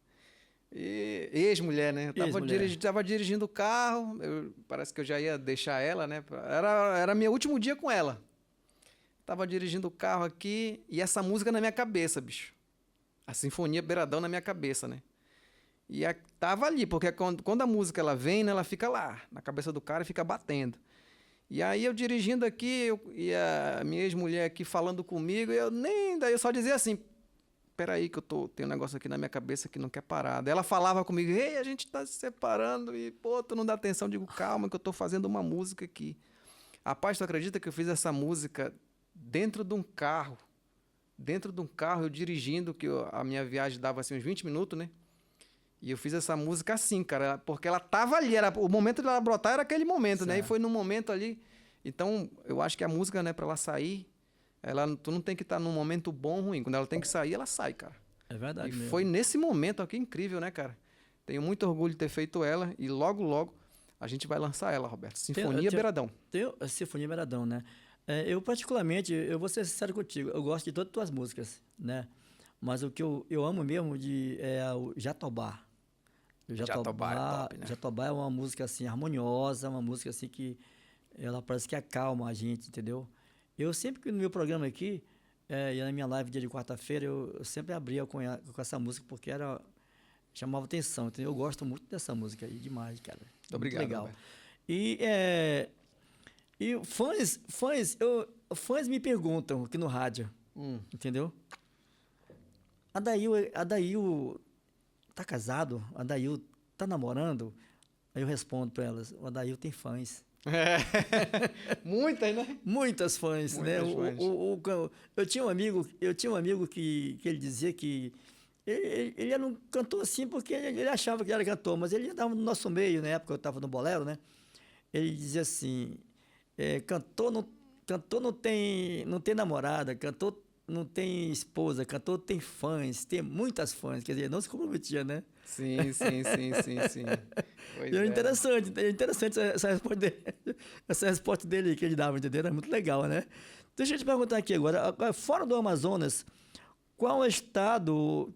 E ex-mulher, né? Eu tava dirigindo o carro, parece que eu já ia deixar ela, né? Era meu último dia com ela. Tava dirigindo o carro aqui e essa música na minha cabeça, bicho. A Sinfonia Beiradão na minha cabeça, né? E tava ali, porque quando a música ela vem, né, ela fica lá, na cabeça do cara e fica batendo. E aí eu dirigindo aqui, e a minha ex-mulher aqui falando comigo, daí eu só dizia assim, peraí que tem um negócio aqui na minha cabeça que não quer parar. Daí ela falava comigo, ei, a gente tá se separando e, pô, tu não dá atenção. Eu digo, calma que eu tô fazendo uma música aqui. Rapaz, tu acredita que eu fiz essa música dentro de um carro? Dentro de um carro, eu dirigindo, que a minha viagem dava assim uns 20 minutos, né? E eu fiz essa música assim, cara, porque ela tava ali, o momento dela brotar era aquele momento, certo, né? E foi no momento ali. Então, eu acho que a música, né, pra ela sair, tu não tem que estar num momento bom ou ruim. Quando ela tem que sair, ela sai, cara. É verdade e mesmo. Foi nesse momento aqui, incrível, né, cara? Tenho muito orgulho de ter feito ela e logo, logo a gente vai lançar ela, Roberto. Sinfonia Beiradão. Sinfonia Beiradão, né? Eu, particularmente, eu vou ser sincero contigo, eu gosto de todas as tuas músicas, né? Mas o que eu amo mesmo é o Jatobá. O Jatobá é top, né? Jatobá é uma música, assim, harmoniosa, uma música, assim, que ela parece que acalma a gente, entendeu? Eu sempre que no meu programa aqui, e na minha live dia de quarta-feira, eu sempre abria com essa música porque chamava atenção, entendeu? Eu gosto muito dessa música aí, demais, cara. Muito obrigado. Legal. E fãs me perguntam aqui no rádio, entendeu? Adail tá casado? O Adail tá namorando? Aí eu respondo para elas, o Adail tem fãs. Muitas, né? Muitas fãs, né? Eu tinha um amigo que ele dizia que ele era um cantor assim porque ele achava que era cantor, mas ele estava no nosso meio, na época eu estava no Bolero, né? Ele dizia assim, cantor não tem namorada, cantor não tem esposa, cantor tem fãs, tem muitas fãs, quer dizer, não se comprometia, né? Sim. É interessante essa resposta dele que ele dava, entendeu? Era muito legal, né? Deixa eu te perguntar aqui agora, fora do Amazonas, qual é o estado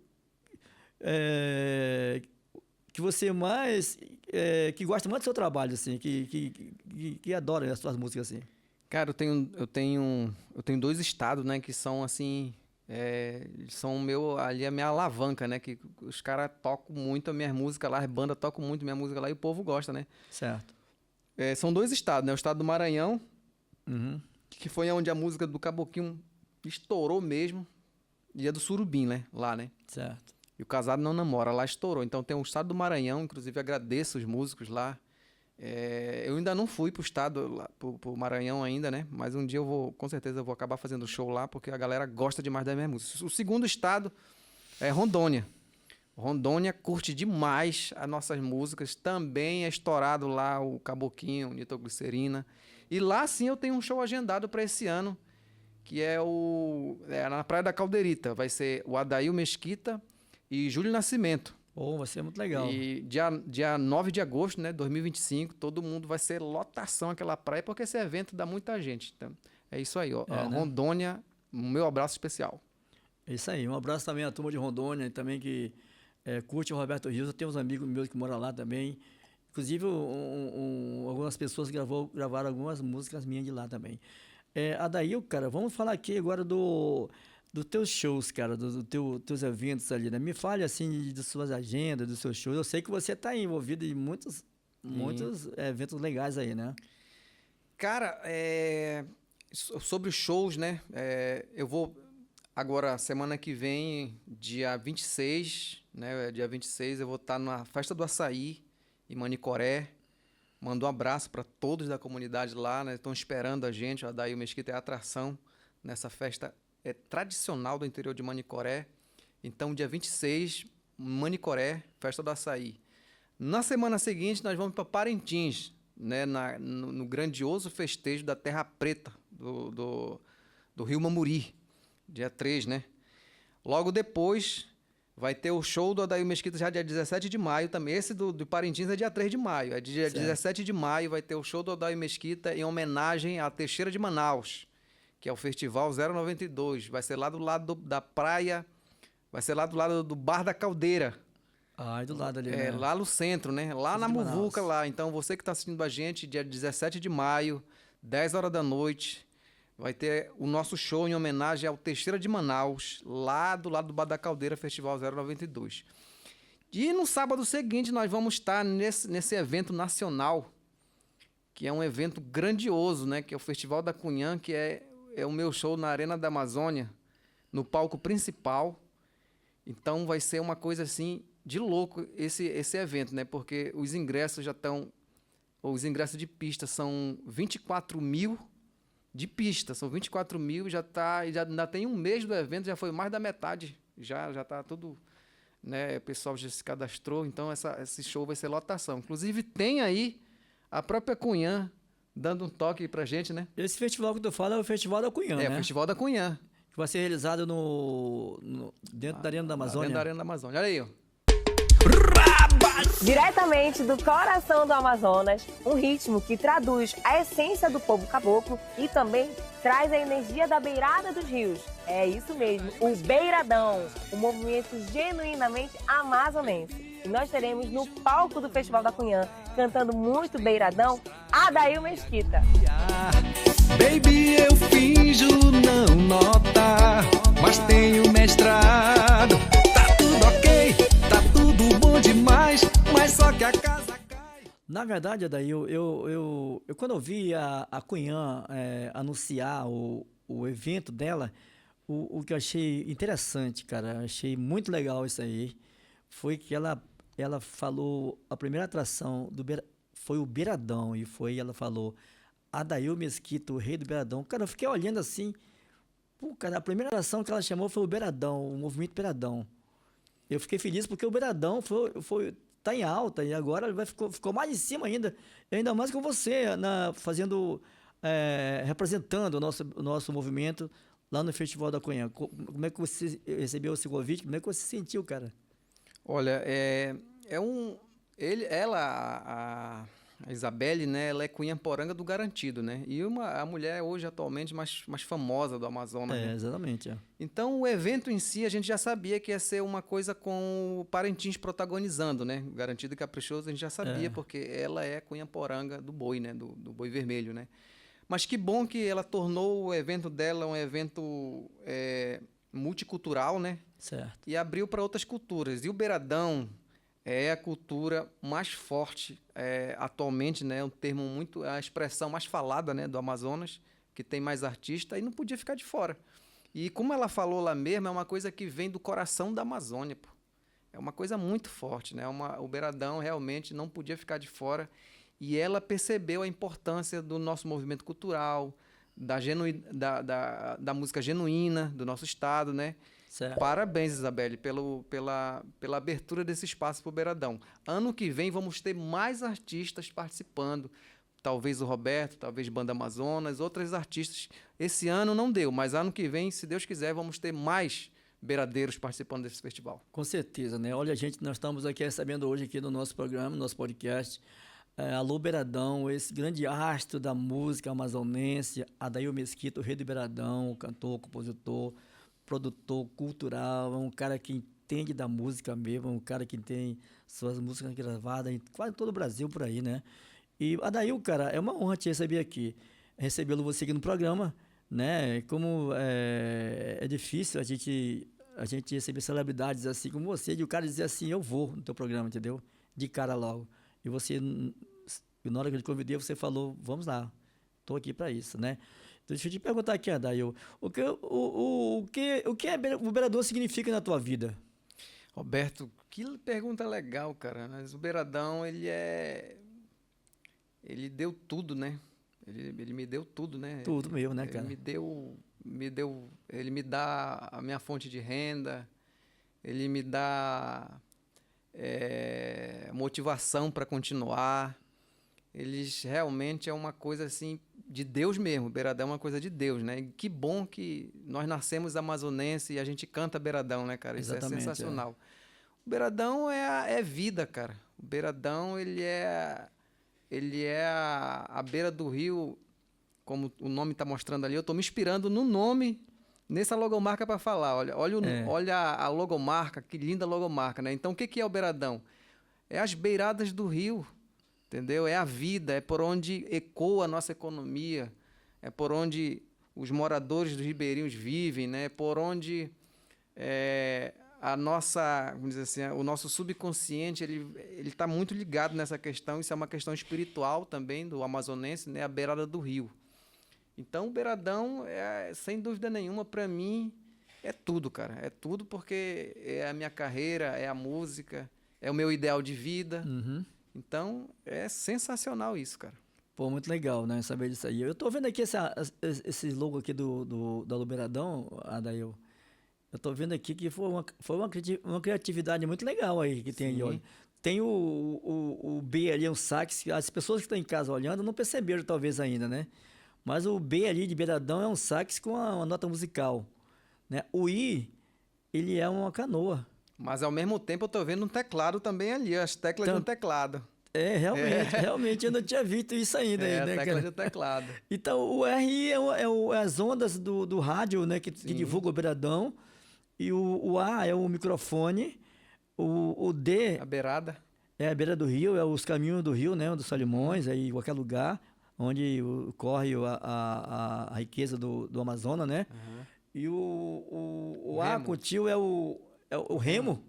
que você mais, que gosta muito do seu trabalho, assim, que adora as suas músicas, assim? Cara, eu tenho 2 estados, né, que são, assim, São ali a minha alavanca, né? Que os caras tocam muito a minha música lá, as bandas tocam muito a minha música lá e o povo gosta, né? Certo. São 2 estados, né? O estado do Maranhão, Uhum. que foi onde a música do Caboclinho estourou mesmo, e a do Surubim, né? Lá, né? Certo. E o Casado Não Namora, lá estourou. Então tem o estado do Maranhão, inclusive agradeço os músicos lá. Eu ainda não fui pro estado, pro Maranhão ainda, né? Mas um dia com certeza eu vou acabar fazendo show lá, porque a galera gosta demais da minha música. O segundo estado é Rondônia. Rondônia curte demais as nossas músicas. Também é estourado lá o Caboquinho, o Nitroglicerina. E lá sim eu tenho um show agendado para esse ano, que é na Praia da Caldeirita. Vai ser o Adail Mesquita e Júlio Nascimento. Vai ser muito legal. E dia 9 de agosto, né, 2025, todo mundo vai ser lotação aquela praia, porque esse evento dá muita gente. Então, é isso aí, ó. Né? Rondônia, meu abraço especial. É isso aí. Um abraço também à turma de Rondônia, também que curte o Roberto Rios. Eu tenho uns amigos meus que moram lá também. Inclusive, algumas pessoas gravaram algumas músicas minhas de lá também. Adail, cara, vamos falar aqui agora dos teus shows, cara, dos teus eventos ali, né? Me fale, assim, das suas agendas, dos seus shows. Eu sei que você está envolvido em muitos eventos legais aí, né? Cara, sobre os shows, né? Eu vou agora, semana que vem, dia 26, né? Dia 26 eu vou estar na Festa do Açaí, em Manicoré. Mando um abraço para todos da comunidade lá, né? Estão esperando a gente. O Adail Mesquita é atração nessa festa tradicional do interior de Manicoré. Então, dia 26, Manicoré, Festa do Açaí. Na semana seguinte, nós vamos para Parintins, né? No grandioso festejo da Terra Preta, do Rio Mamuri, dia 3, né? Logo depois, vai ter o show do Adail Mesquita já dia 17 de maio também. Esse do Parintins é dia 3 de maio. É dia 17 de maio vai ter o show do Adail Mesquita em homenagem à Teixeira de Manaus, que é o Festival 092. Vai ser lá do lado da praia, vai ser lá do lado do Bar da Caldeira. Do lado ali, né? Lá no centro, né? Lá na Muvuca, lá. Então, você que está assistindo a gente, dia 17 de maio, 10 horas da noite, vai ter o nosso show em homenagem ao Teixeira de Manaus, lá do lado do Bar da Caldeira, Festival 092. E no sábado seguinte, nós vamos estar nesse evento nacional, que é um evento grandioso, né? Que é o Festival da Cunhã, que é o meu show na Arena da Amazônia, no palco principal. Então vai ser uma coisa assim de louco esse evento, né? Porque os ingressos os ingressos de pista são 24 mil de pista, são 24 mil, já ainda tem um mês do evento, já foi mais da metade, já está tudo, né? O pessoal já se cadastrou, então esse show vai ser lotação. Inclusive tem aí a própria Cunhã dando um toque pra gente, né? Esse festival que tu fala é o Festival da Cunhã, né? É, o Festival da Cunhã. Que vai ser realizado dentro da Arena da Amazônia. Dentro da Arena da Amazônia. Olha aí, ó. Diretamente do coração do Amazonas, um ritmo que traduz a essência do povo caboclo e também traz a energia da beirada dos rios. É isso mesmo, o Beiradão, um movimento genuinamente amazonense. E nós teremos no palco do Festival da Cunhã, cantando muito Beiradão, Adail Mesquita. Baby, eu finjo não notar, mas tenho mestrado. Tá tudo ok, tá tudo bom demais, mas só que a casa cai. Na verdade, Adail, eu quando eu vi a Cunhã anunciar o evento dela, o que eu achei interessante, cara, achei muito legal isso aí, foi que ela falou, a primeira atração foi o Beiradão, e ela falou Adail Mesquita, o rei do Beiradão. Cara, eu fiquei olhando assim, cara, a primeira atração que ela chamou foi o Beiradão, o movimento Beiradão. Eu fiquei feliz porque o Beiradão tá em alta e agora ficou mais em cima ainda, e ainda mais com você, representando o nosso movimento lá no Festival da Cunhã. Como é que você recebeu esse convite? Como é que você se sentiu, cara? Olha, a Isabelle, né, ela é cunhamporanga do Garantido, né? E a mulher hoje atualmente mais famosa do Amazonas. Né? Exatamente. Então o evento em si a gente já sabia que ia ser uma coisa com o Parintins protagonizando, né? O Garantido e Caprichoso a gente já sabia porque ela é cunhamporanga do boi, né? Do boi vermelho, né? Mas que bom que ela tornou o evento dela um evento multicultural, né? Certo. E abriu para outras culturas. E o beiradão é a cultura mais forte atualmente, né? Um termo muito, a expressão mais falada, né, do Amazonas, que tem mais artista, e não podia ficar de fora. E como ela falou lá mesmo, é uma coisa que vem do coração da Amazônia, pô. É uma coisa muito forte, né? O beiradão realmente não podia ficar de fora. E ela percebeu a importância do nosso movimento cultural, da música genuína do nosso estado, né? Certo. Parabéns, Isabelle, pela abertura desse espaço para o beiradão. Ano que vem vamos ter mais artistas participando. Talvez o Roberto, talvez Banda Amazonas, outros artistas. Esse ano não deu, mas ano que vem, se Deus quiser, vamos ter mais beiradeiros participando desse festival. Com certeza, né? Olha, gente, nós estamos aqui recebendo hoje aqui no nosso programa, no nosso podcast, Alô Beiradão, esse grande astro da música amazonense, Adail Mesquita, o rei do Beiradão, cantor, compositor, produtor cultural, é um cara que entende da música mesmo, um cara que tem suas músicas gravadas em quase todo o Brasil por aí, né? E Adail, cara, é uma honra te receber aqui, recebê-lo você aqui no programa, né? Como é difícil a gente receber celebridades assim como você, e o cara dizer assim, eu vou no teu programa, entendeu? De cara logo. E você, na hora que eu te convidei, você falou, vamos lá, estou aqui para isso, né? Então, deixa eu te perguntar aqui, Adail, o que o beirador significa na tua vida? Roberto, que pergunta legal, cara. Mas o beiradão, ele deu tudo, né? Ele me deu tudo, né? Tudo mesmo, né, cara? Ele me dá a minha fonte de renda, ele me dá motivação para continuar. Eles realmente é uma coisa assim de Deus mesmo. Beiradão é uma coisa de Deus, né? E que bom que nós nascemos amazonense e a gente canta beiradão, né, cara? Isso Exatamente, é sensacional. O beiradão é vida, cara. O beiradão, ele é a beira do rio, como o nome está mostrando ali. Eu estou me inspirando no nome, nessa logomarca para falar. Olha a logomarca, que linda logomarca, né? Então, o que é o beiradão? É as beiradas do rio, entendeu? É a vida, é por onde ecoa a nossa economia, é por onde os moradores dos ribeirinhos vivem, né? É por onde vamos dizer assim, o nosso subconsciente ele está muito ligado nessa questão. Isso é uma questão espiritual também do amazonense, né? A beirada do rio. Então, o beiradão, sem dúvida nenhuma, para mim, é tudo, cara. É tudo porque é a minha carreira, é a música, é o meu ideal de vida. Uhum. Então, é sensacional isso, cara. Pô, muito legal, né? Saber disso aí. Eu tô vendo aqui esse logo aqui da Alô Beiradão, Adail. Eu tô vendo aqui que foi uma criatividade muito legal aí que tem aí, olha. Tem o B ali, um sax. As pessoas que estão em casa olhando não perceberam talvez ainda, né? Mas o B ali de beiradão é um sax com uma nota musical, né? O I, ele é uma canoa. Mas ao mesmo tempo eu tô vendo um teclado também ali, as teclas de um teclado. Realmente eu não tinha visto isso ainda. Né, tecla de teclado. Então o R é as ondas do rádio, né? Que divulga o beiradão. E o A é o microfone. O D... A beirada. É a beira do rio, é os caminhos do rio, né? Dos Solimões, aí qualquer lugar onde corre a riqueza do Amazonas, né? Uhum. E o A com tio é o remo,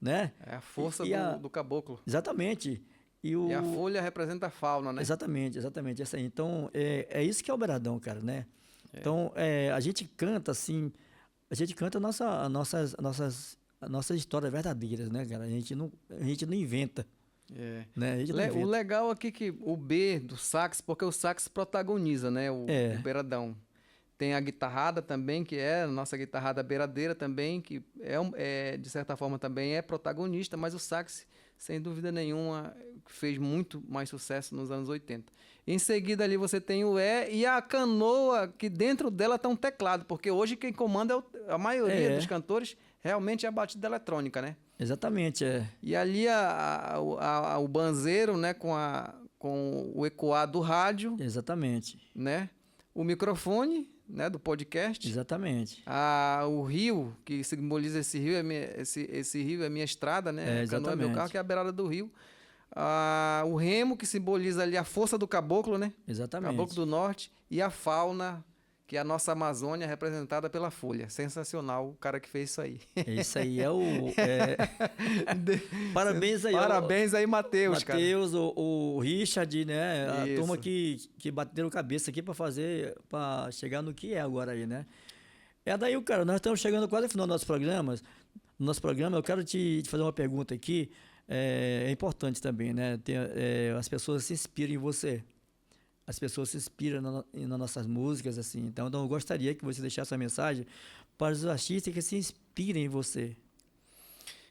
né? É a força do caboclo. Exatamente. E a folha representa a fauna, né? Exatamente. Essa aí. Então, é isso que é o beiradão, cara, né? Então, a gente canta assim, a nossas histórias verdadeiras, né, cara? A gente não inventa. Né? O legal aqui é que o B do sax, porque o sax protagoniza, né? O beiradão. Tem a guitarrada também, que é a nossa guitarrada beiradeira também, que de certa forma também é protagonista, mas o sax, sem dúvida nenhuma, fez muito mais sucesso nos anos 80. Em seguida ali você tem o E e a canoa, que dentro dela está um teclado, porque hoje quem comanda a maioria dos cantores realmente é a batida eletrônica, né? Exatamente, E ali o banzeiro, né, com o ecoar do rádio. Exatamente. Né? O microfone, né, do podcast. Exatamente. O rio, que simboliza esse rio, esse rio é a minha estrada, né? Exatamente. A canoa é meu carro, que é a beirada do rio. O remo, que simboliza ali a força do caboclo, né? Exatamente. Caboclo do norte. E a fauna, que é a nossa Amazônia representada pela Folha. Sensacional o cara que fez isso aí. Isso aí é o... Parabéns aí. Parabéns aí, Matheus, cara. Matheus, o Richard, né? A Isso. turma que bateram cabeça aqui para chegar no que é agora aí, né? Daí, cara, nós estamos chegando quase no final do nosso programa. No nosso programa, eu quero te fazer uma pergunta aqui. É importante também, né? As pessoas se inspiram em você. As pessoas se inspiram nas nossas músicas, assim. Então, eu gostaria que você deixasse uma mensagem para os artistas que se inspirem em você.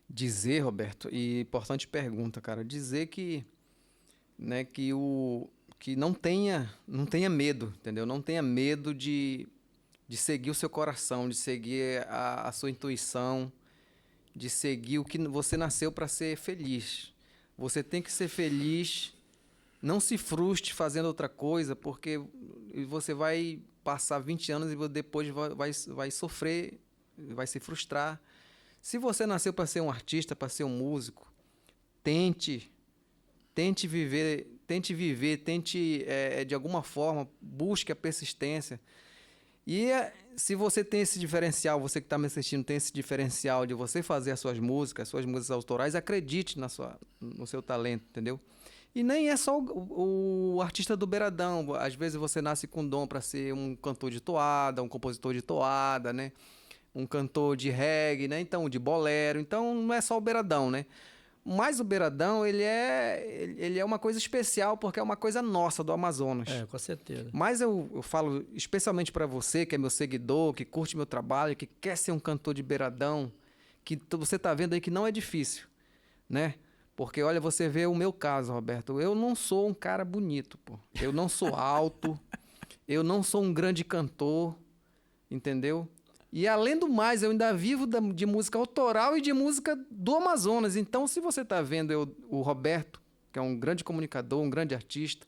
Dizer, Roberto, e importante pergunta, cara, dizer que, né, que não tenha medo, entendeu? Não tenha medo de seguir o seu coração, de seguir a sua intuição, de seguir o que você nasceu para ser feliz. Você tem que ser feliz. Não se frustre fazendo outra coisa, porque você vai passar 20 anos e depois vai sofrer, vai se frustrar. Se você nasceu para ser um artista, para ser um músico, tente viver, de alguma forma, busque a persistência. E se você tem esse diferencial, você que está me assistindo tem esse diferencial de você fazer as suas músicas autorais, acredite no seu talento, entendeu? E nem é só o artista do beiradão. Às vezes você nasce com dom para ser um cantor de toada, um compositor de toada, né? Um cantor de reggae, né? Então, de bolero. Então, não é só o beiradão, né? Mas o beiradão, ele é uma coisa especial, porque é uma coisa nossa, do Amazonas. Com certeza. Mas eu falo especialmente para você, que é meu seguidor, que curte meu trabalho, que quer ser um cantor de beiradão, que você tá vendo aí que não é difícil, né? Porque, olha, você vê o meu caso, Roberto. Eu não sou um cara bonito, pô. Eu não sou alto. Eu não sou um grande cantor, entendeu? E, além do mais, eu ainda vivo de música autoral e de música do Amazonas. Então, se você está vendo o Roberto, que é um grande comunicador, um grande artista,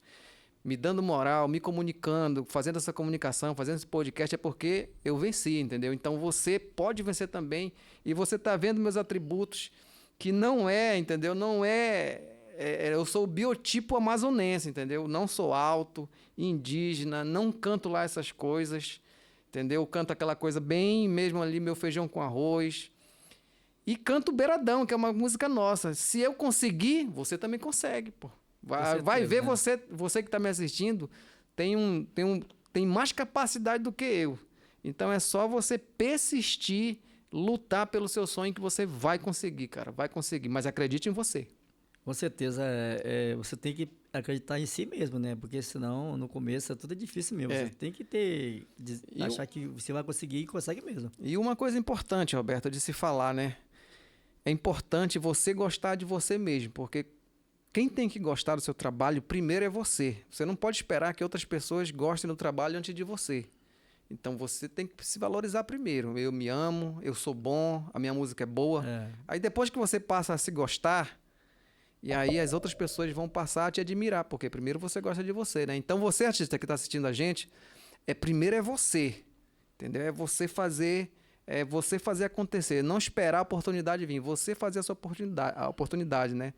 me dando moral, me comunicando, fazendo essa comunicação, fazendo esse podcast, é porque eu venci, entendeu? Então, você pode vencer também. E você está vendo meus atributos, que não é, entendeu? Eu sou o biotipo amazonense, entendeu? Não sou alto, indígena, não canto lá essas coisas, entendeu? Eu canto aquela coisa bem mesmo ali, meu feijão com arroz. E canto Beiradão, que é uma música nossa. Se eu conseguir, você também consegue, pô. Vai ver, né? Você que está me assistindo tem mais capacidade do que eu. Então é só você persistir, lutar pelo seu sonho que você vai conseguir, cara. Vai conseguir, mas acredite em você. Com certeza, você tem que acreditar em si mesmo, né? Porque senão, no começo, tudo é difícil mesmo. Você tem que achar que você vai conseguir e consegue mesmo. E uma coisa importante, Roberto, de se falar, né? É importante você gostar de você mesmo, porque quem tem que gostar do seu trabalho primeiro é você. Você não pode esperar que outras pessoas gostem do trabalho antes de você. Então você tem que se valorizar primeiro. Eu me amo, eu sou bom, a minha música é boa. Aí depois que você passa a se gostar, e aí as outras pessoas vão passar a te admirar, porque primeiro você gosta de você, né? Então você, artista que está assistindo a gente, primeiro é você, entendeu? É você fazer acontecer, não esperar a oportunidade vir, você fazer a oportunidade, né?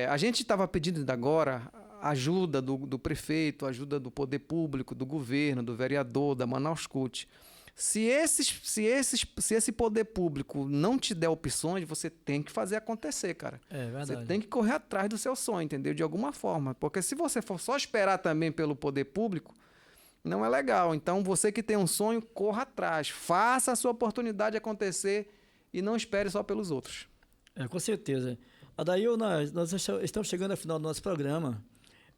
A gente estava pedindo agora ajuda do prefeito, ajuda do poder público, do governo, do vereador, da Manaus Cult. Se esse poder público não te der opções, você tem que fazer acontecer, cara. É verdade. Você tem que correr atrás do seu sonho, entendeu? De alguma forma. Porque se você for só esperar também pelo poder público, não é legal. Então, você que tem um sonho, corra atrás. Faça a sua oportunidade acontecer e não espere só pelos outros. Com certeza. Adail, nós estamos chegando ao final do nosso programa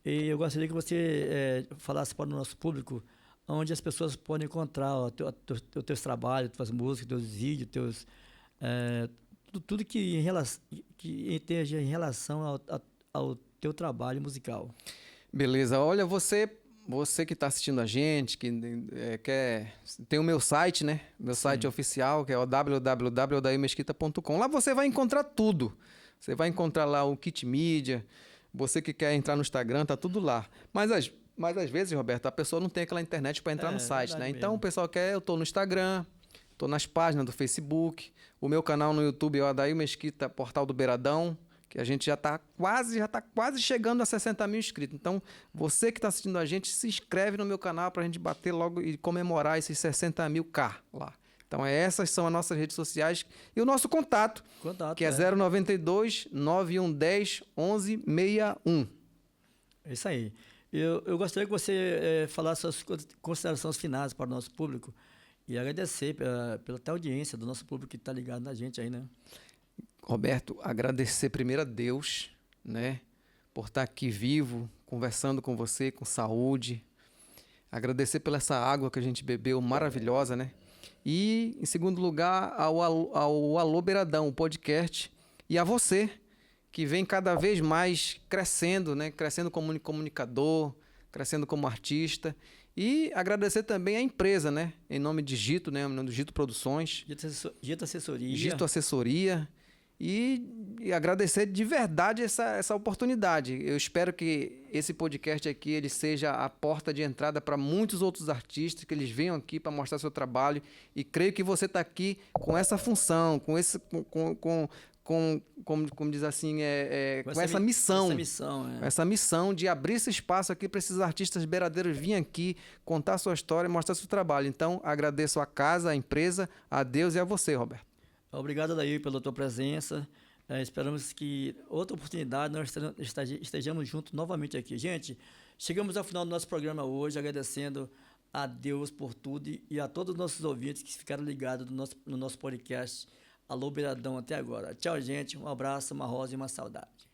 e eu gostaria que você falasse para o nosso público onde as pessoas podem encontrar os teus trabalhos, tuas músicas, teus vídeos, tudo que esteja em relação ao teu trabalho musical. Beleza. Olha, você que está assistindo a gente, que tem o meu site, né? Meu site oficial, que é o www.odailmesquita.com. Lá você vai encontrar tudo. Você vai encontrar lá o Kit Media. Você que quer entrar no Instagram, tá tudo lá. Mas às vezes, Roberto, a pessoa não tem aquela internet para entrar no site, né? Então o pessoal eu tô no Instagram, tô nas páginas do Facebook, o meu canal no YouTube é o Adail Mesquita, Portal do Beiradão, que a gente já está quase chegando a 60 mil inscritos. Então, você que está assistindo a gente, se inscreve no meu canal para a gente bater logo e comemorar esses 60 mil K lá. Então, essas são as nossas redes sociais e o nosso contato que é 092 9110 1161. É isso aí. Eu gostaria que você falasse suas considerações finais para o nosso público e agradecer pela até audiência do nosso público que está ligado na gente aí, né? Roberto, agradecer primeiro a Deus, né, por estar aqui vivo, conversando com você, com saúde. Agradecer pela essa água que a gente bebeu, maravilhosa, né? E, em segundo lugar, ao Alô Beiradão, o podcast, e a você, que vem cada vez mais crescendo, né? Crescendo como comunicador, crescendo como artista. E agradecer também à empresa, né? Em nome de Gito, né? Em nome do Gito Produções. Gito Assessoria. Gito Assessoria. E agradecer de verdade essa oportunidade. Eu espero que esse podcast aqui ele seja a porta de entrada para muitos outros artistas, que eles venham aqui para mostrar seu trabalho. E creio que você está aqui com essa função, com como diz assim, com essa missão. Essa missão de abrir esse espaço aqui para esses artistas beiradeiros virem aqui, contar sua história e mostrar seu trabalho. Então, agradeço a casa, a empresa, a Deus e a você, Roberto. Obrigado, Adair, pela tua presença. Esperamos que outra oportunidade nós estejamos juntos novamente aqui. Gente, chegamos ao final do nosso programa hoje, agradecendo a Deus por tudo e a todos os nossos ouvintes que ficaram ligados no nosso podcast Alô Beiradão até agora. Tchau, gente. Um abraço, uma rosa e uma saudade.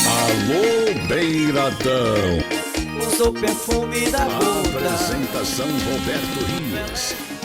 Alô Beiradão. Usa o perfume da boca. Apresentação Roberto Rios.